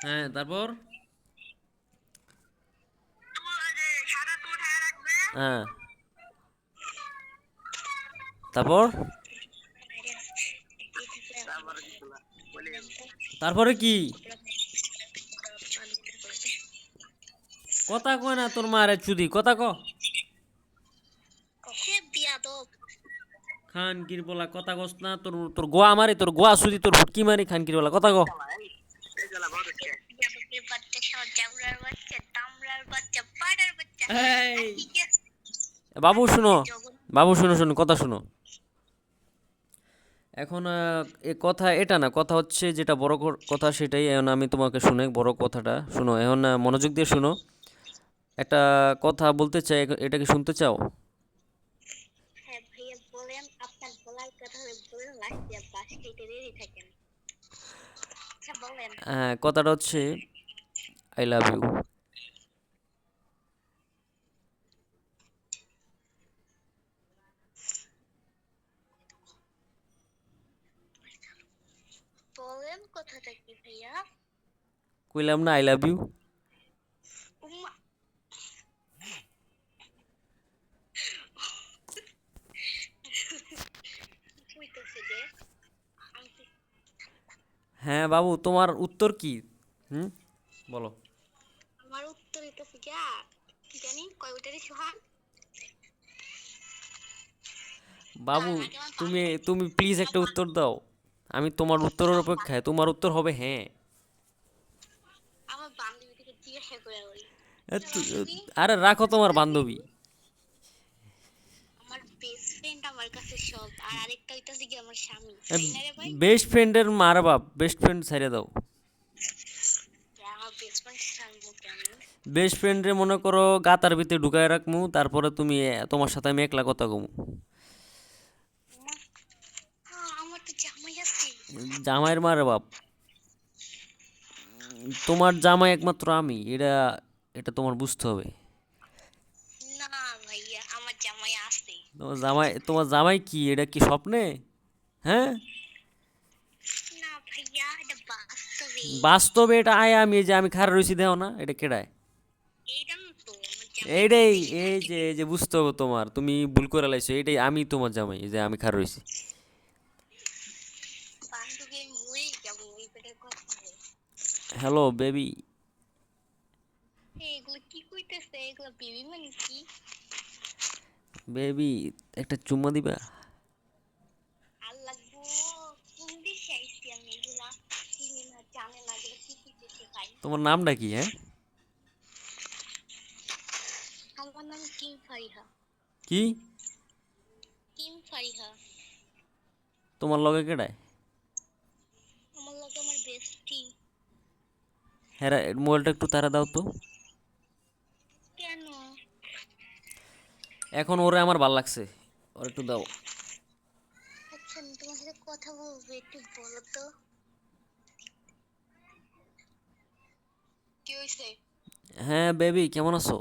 হ্যাঁ, তারপর? হ্যাঁ, তারপর? তারপরে কি? কথা কয় না তোর মারে চুদি, কথা ক। খানকির বলা কথা কস না, তোর তোর গোয়া মারি, তোর গোয়া সুদি, তোর ফুটকি মারি, খানকির বলা কথা ক। এই বাবু শুনো, বাবু শুনো, শুনো কথা শুনো। এখন এ কথা এটা না, কথা হচ্ছে যেটা বড় কথা সেটাই। এখন আমি তোমাকে শুনে বড় কথাটা শুনো, এখন মনোযোগ দিয়ে শুনো। একটা কথা বলতে চাই, এটা কি শুনতে চাও? হ্যাঁ, কথাটা হচ্ছে আই লাভ ইউ। কইলাম না আই লাভ ইউ। হ্যাঁ বাবু, তোমার উত্তর কি? হুম, বলো। বাবু, তুমি তুমি প্লিজ একটা উত্তর দাও। আমি তোমার উত্তরের অপেক্ষায়। তোমার উত্তর হবে হ্যাঁ। আরে রাখো তোমার বান্ধবী। বেস্ট ফ্রেন্ডের মার বাপ, বেস্ট ফ্রেন্ড ছেড়ে দাও। বেস্ট ফ্রেন্ডে মনে করো গাতার ভিতরে ঢুকায় রাখমু, তারপরে তুমি তোমার সাথে আমি একলা কথা কমু। জামাইয়ের মার বাপ। তোমার জামাই একমাত্র আমি, এটা এটা তোমার বুঝতে হবে। তোমার জামাই কি, এটা কি স্বপ্নে? হ্যাঁ, বাস্তবে এটা আয়, আমি এই যে আমি খাড়া রইছি দেও না, এটা কেডায়? এইটাই, এই যে বুঝতে হবে তোমার, তুমি ভুল করে লাইছো, এইটাই আমি তোমার জামাই, এই যে আমি খাড়া রইছি। Hello baby. বেবি, একটা চুম্মা দিবা? তোমার নামটা কি? হ্যাঁ, কি? তোমার লগে কেডায়? হ্যাঁ, মোবাইলটা একটু তারা দাও তো। এখন ওরে আমার ভাল লাগছে, ওর একটু দাও। হ্যাঁ বেবি, কেমন আছো?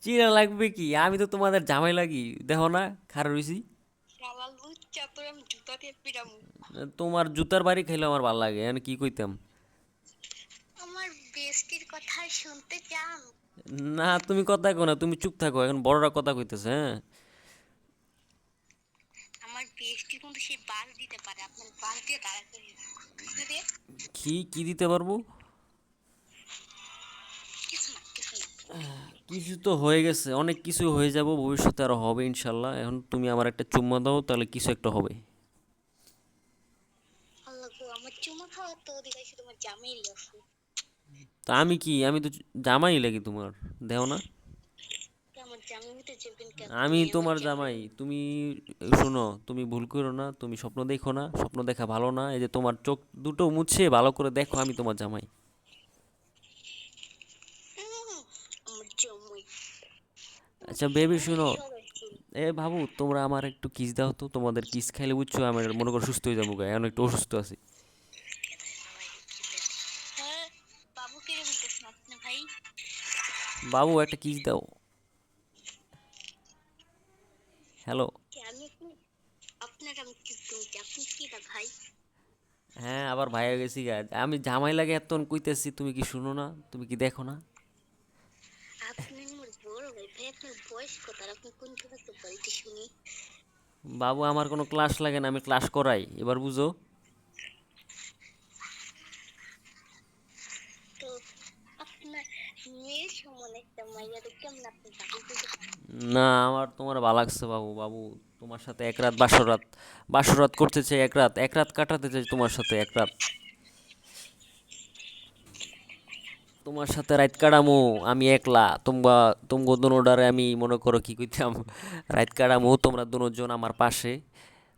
চিনা লাগবে কি, আমি তো তোমাদের জামাই লাগি, দেখো না খারাপ রইছি। তোমার জুতার বাড়ি খাইলে আমার ভাল লাগে, আমি কি কইতাম। না তুমি কথা কো না, তুমি চুপ থাকো, এখন বড়রা কথা কইতেছে। হ্যাঁ, কি কি দিতে পারবো? কিছু তো হয়ে গেছে, অনেক কিছু হয়ে যাব, ভবিষ্যতে আরো হবে ইনশাল্লাহ। এখন তুমি আমার একটা চুম্মা দাও, তাহলে কিছু একটা হবে। তা আমি কি, আমি তো জামাই লাগি তোমার, দেও না? আমি তোমার জামাই, তুমি শুনো, তুমি ভুল করো না, তুমি স্বপ্ন দেখো না, স্বপ্ন দেখা ভালো না। এই যে তোমার চোখ দুটো মুছে ভালো করে দেখো, আমি তোমার জামাই। আচ্ছা বেবি শুনো, এ বাবু তোমরা আমার একটু কিস দাও তো, তোমাদের কিস খাইলে বুঝছো আমার মনে করো সুস্থ হয়ে যাবো গা, এখন একটু অসুস্থ আছি। বাবু একটা কিস দাও। হ্যালো। হ্যাঁ, আবার ভাই হয়ে গেছি গা। আমি জামাই লাগে এতক্ষণ কইতেছি, তুমি কি শুনো না? তুমি কি দেখো না? বাবু, আমার কোনো ক্লাস লাগে না, আমি ক্লাস করাই, এবার বুঝো। না, আমার তোমার ভালো লাগছে বাবু। বাবু, তোমার সাথে এক রাত বাসর রাত, বাসর রাত করতে চাই, এক রাত কাটাতে চাই তোমার সাথে এক রাত। তোমার সাথে রাত কাটামু আমি একলা, তোমগো দুনোডারে আমি মনে করো কি কইতাম, রাত কাটামু তোমরা দুজন আমার পাশে,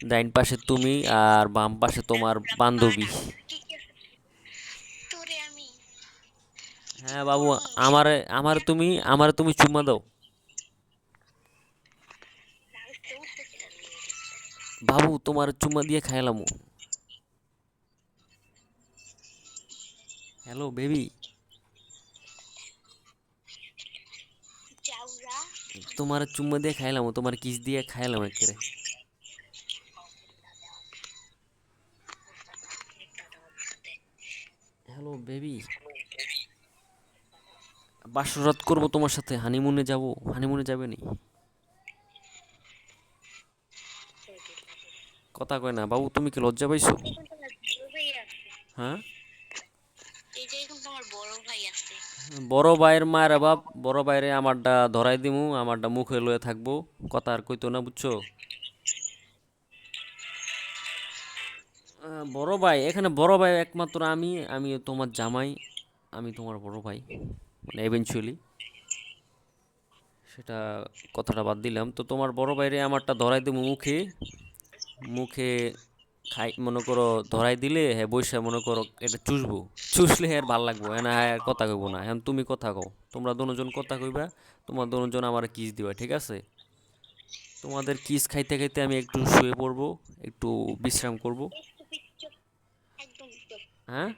ডাইন পাশে তুমি আর বাম পাশে তোমার বান্ধবী। হ্যাঁ বাবু, আমার তুমি চুম্মা দাও। বাবু, তোমার চুম্মা দিয়ে খাইলামু। হ্যালো বেবি, তোমার চুম্মা দিয়ে খাইলামু, তোমার কিস দিয়ে খাইলাম একেবারে। হ্যালো বেবি, বাসরাত করবো তোমার সাথে, হানিমুনে যাবো, হানিমুনে যাবে নি? কথা কয় না বাবু, তুমি কি লজ্জা পাইছো? হ্যাঁ, বড় ভাইয়ের মায়ের বাপ, বড় ভাইরে আমারটা ধরাই দিমু, আমারটা মুখে লয়ে থাকবো, কথা আর কইতো না, বুঝছো? বড় ভাই এখানে, বড় ভাই একমাত্র আমি তোমার জামাই, আমি তোমার বড় ভাই, মানে এভেনচুয়ালি সেটা, কথাটা বাদ দিলাম তো। তোমার বড় ভাইরে আমারটা ধরাই দিমু মুখে, মুখে খাই মনে করো, ধরাই দিলে হ্যাঁ বৈশা মনে করো এটা চুষবো, চুষলে আর ভাল লাগবো, হ্যাঁ না হ্যাঁ আর কথা কইবো না, এখন তুমি কথা কও, তোমরা দুজন কথা কইবা, তোমার দুজন আমার কিস দিবা, ঠিক আছে? তোমাদের কিস খাইতে খাইতে আমি একটু শুয়ে পড়বো, একটু বিশ্রাম করব। হ্যাঁ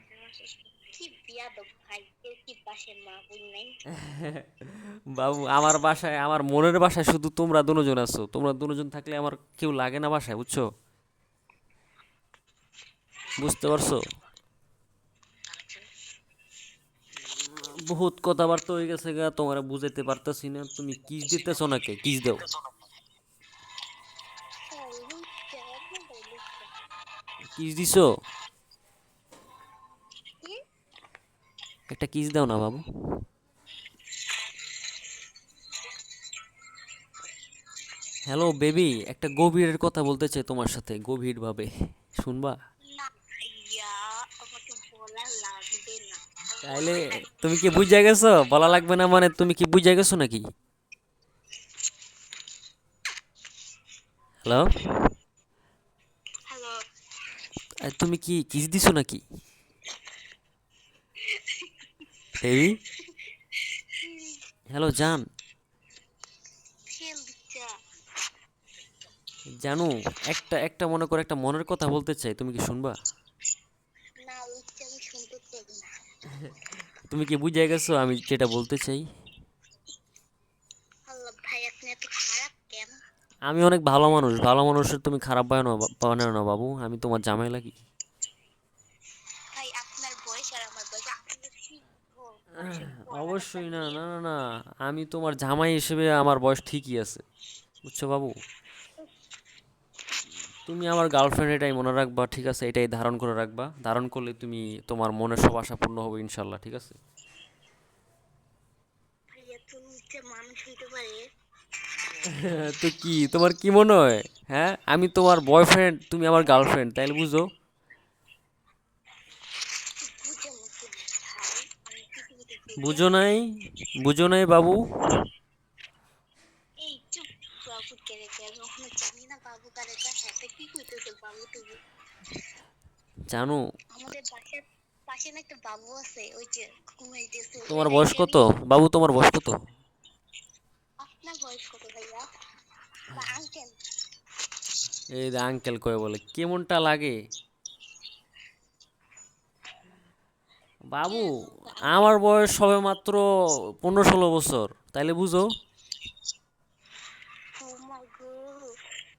বাবু, আমার বাসায়, আমার মনের বাসায় শুধু তোমরা দুজন আছো, তোমরা দুজন থাকলে আমার কেউ লাগে না বাসায়, বুঝছো? বুঝতে পারছো? বহুত কথাবার্তা হয়ে গেছে গা, তোমার বুঝাইতে পারতাছি না, তুমি কিস দিতেছো নাকি, কিস দাও। কিস দিছো? একটা কিস দাও না বাবু। হ্যালো বেবি, একটা গভীরের কথা বলতে চাই তোমার সাথে, গভীরভাবে শুনবা? তাইলে তুমি কি বুঝে গেছো, বলা লাগবে না মানে, তুমি কি বুঝে গেছো নাকি? হ্যালো, তুমি কি কিস দিছো নাকি বেবি? হ্যালো জান, জানু, একটা একটা মনে করে একটা মনের কথা বলতে চাই, তুমি কি শুনবা? তুমি কি বুঝে গেছো আমি যেটা বলতে চাই? আমি অনেক ভালো মানুষ, ভালো মানুষের তুমি খারাপ বানাও না বাবু, আমি তোমার জামাই লাগি। অবশ্যই না, না না না, আমি তোমার জামাই হিসেবে আমার বয়স ঠিকই আছে, বুঝছো বাবু? তুমি আমার গার্লফ্রেন্ড, এটাই মনে রাখবা, ঠিক আছে? এটাই ধারণ করে রাখবা, ধারণ করলে তুমি, তোমার মনের সব আশা পূর্ণ হবে ইনশাল্লাহ, ঠিক আছে? তো কি তোমার কি মনে হয়? হ্যাঁ, আমি তোমার বয়ফ্রেন্ড, তুমি আমার গার্লফ্রেন্ড, তাইলে বুঝো। বুঝো নাই, বুঝো নাই বাবু। জানো, তোমার বয়স কত? বাবু, তোমার বয়স কত? এই যে আঙ্কেল কয়ে বলে, কেমনটা লাগে বাবু? আমার বয়স সবে মাত্র 15-16 বছর, তাইলে বুঝো। মা গো,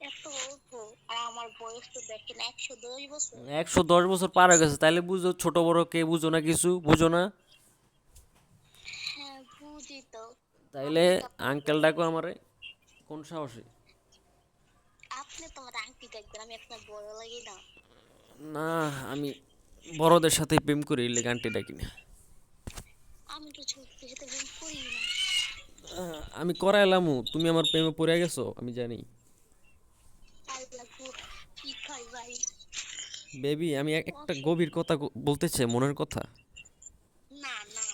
এত অল্প। আর আমার বয়স তো দেখেন 110 বছর। 110 বছর পার হয়ে গেছে, তাইলে বুঝো ছোট বড় কে, বুঝো না, কিছু বুঝো না। হ্যাঁ বুঝি তো। তাইলে আপনি তো আপনার আঙ্কেল ডাকো আমারে, কোন সাহসে? আপনি তো আমার আংটি দেখবেন, আমি আপনার বড় লাগি না। না, আমি বড়দের সাথে প্রেম করি, এলে আন্টি ডাকি না। আমি তো ছোটদের সাথে প্রেম করি না। আমি করাইলামু, তুমি আমার প্রেমে পড়ে গেছো, আমি জানি। আল্লাহ গো, কি খাই ভাই। বেবি, আমি একটা অসহ্য। গভীর কথা বলতে চাই, মনের কথা। না না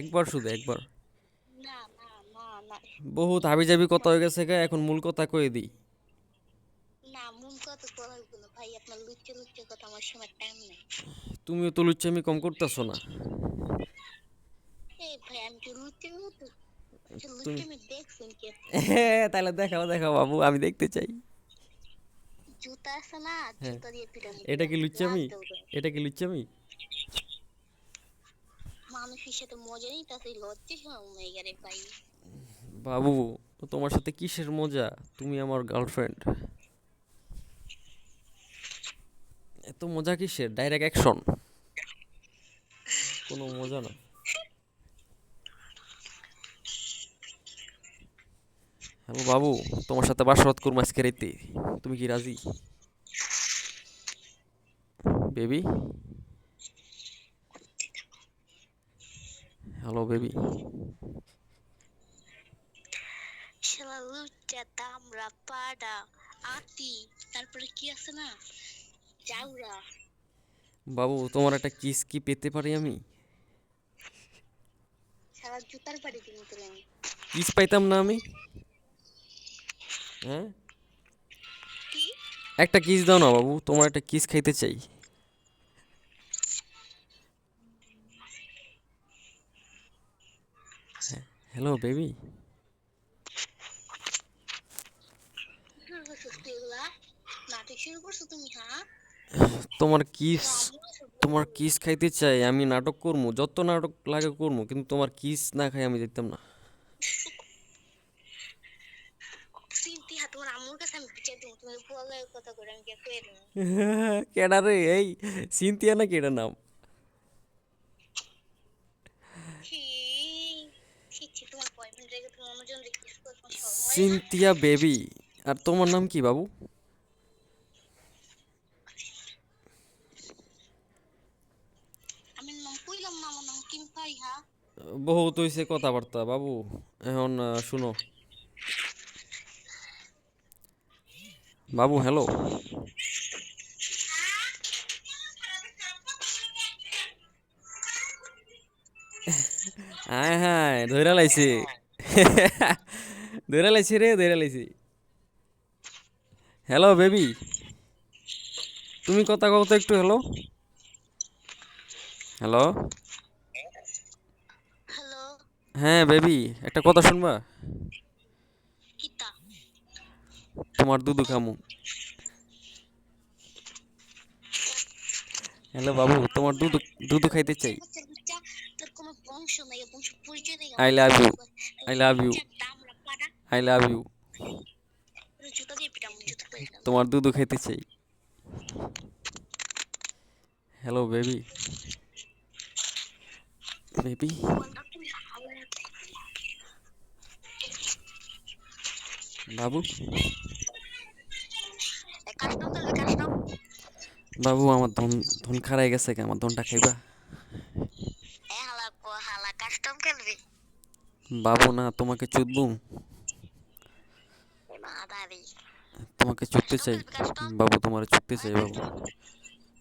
একবার শুধু একবার। না না না না বহুত হাবিজাবি কথা হয়ে গেছে গা, এখন মূল কথা কয়ে দিই। না, মন কত করার গুলো ভাই, আপনার লুচ্চে লুচ্চে কথা আমার সময় টাইম নেই। তুমিও তো লুচ্চামি কম করতেছো না। এই ভাই, আমি কি লুচ্চে মতো? আচ্ছা, তুমি লুচ্চে আমি দেখছেন কি? তাহলে দেখাও দেখাও বাবু, আমি দেখতে চাই। জুতা আছে না, হ্যাঁ, জুতা দিয়ে পিটানো এটা দিলাম, কি লাল লুচ্চামি? দৌড়ে। এটা কি লুচ্চামি? মানুষের সাথে মজা নিতে আছে, লজ্জা শরম হয়ে গেলে ভাই। বাবু, তোমার সাথে কিসের মজা? তুমি আমার গার্লফ্রেন্ড। এত মজা কিসের? ডাইরেক্ট অ্যাকশন, কোনো মজা না। হ্যালো বাবু, তোমার সাথে বাসরাত করবো আজকে রাইতে, তুমি কি রাজি? Baby, hello baby. শালা লুচ্চা দামড়া পাড়া আতি, তারপরে কি আছে না, জাউরা। বাবু, তোমার একটা কিস কি পেতে পারি আমি? সারা জুতার বাড়ি দিন তোলে আমি। কিস পাইতাম না আমি? হ্যাঁ, কি? একটা কিস দাও না বাবু, তোমার একটা কিস খাইতে চাই। Hello baby. শুরু করছো তুই এগুলা? নাটক শুরু করছো তুমি, হ্যাঁ? তোমার কিস, তোর আম্মু আছে তোমার বউ। কিস খাইতে চাই আমি, নাটক করবো, যত নাটক লাগে করবো, কিন্তু তোমার কিস না খাই আমি যেতাম না। চিন্তি হা, তোমার আম্মুর কাছে আমি বিচার দেবো, তুমি পোলার কথা করে আমি কে কয়ে দেবো। কেডা রে এই? সিনথিয়া না কেডা নাম? ছি ছি ছি, তোমার বয়ফ্রেন্ড রেখে তুমি অন্যজন রেখে তোমার শরম হয় না? Cynthia baby. আর তোমার নাম কি বাবু? আমি নাম কইলাম না, আমার নাম কিম্পাই, হ্যাঁ। বহুত হইছে কথাবার্তা বাবু, এখন শুনো। বাবু হ্যালো। আয় হায়, ধইরা লাইছে। ধইরা লাইছে রে, ধইরা লাইছে। হ্যালো বেবি, তুমি কথা কও তো একটু, হ্যালো। হ্যালো। হ্যালো। হ্যাঁ বেবি, একটা কথা শুনবা? কিতা? তোমার দুধু খামু। হ্যালো বাবু, তোমার দুধু, দুধু খাইতে লুচ্চা চাই। লুচ্চা লুচ্চা, তোর কোনো বংশ নাই, বংশ পরিচয় নেই, আই আমার লাভ ইউ, লুচ্চা কয়। আই লাভ ইউ, লুচ্চা দামড়া পাড়া। I love you. জুতা দিয়ে পিটাম, জুতা পরে গেলাম। তোমার দুধু খাইতে চাই। Hello baby, baby. বলটা তুমি হাওয়া। বাবু, কাস্টম চলবে, কাস্টম। বাবু আমার ধন, ধন খারাই গেছে কে, আমার ধনটা খাইবা? এ হালা কো হালা, কাস্টম খেলবি? বাবু না, তোমাকে চুদবো, মাদারি। তোমাকে চুদতে কাস্টম চাই। খেলবি, কাস্টম। বাবু তোমার চুদতে আরে চাই বাবু, কাস্টম।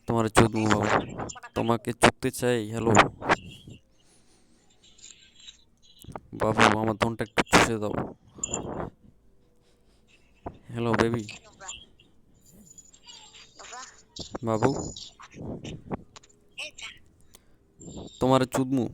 তোমার চুদবো এই বাবু, শালা বড় কাস্টম। তোমাকে চুদতে চাই। হ্যালো বাবু, আমার ধনটা একটু চুষে দাও। Hello baby. এই নোংরা, নোংরা। বাবু, এই যা। তোমার চুদমু।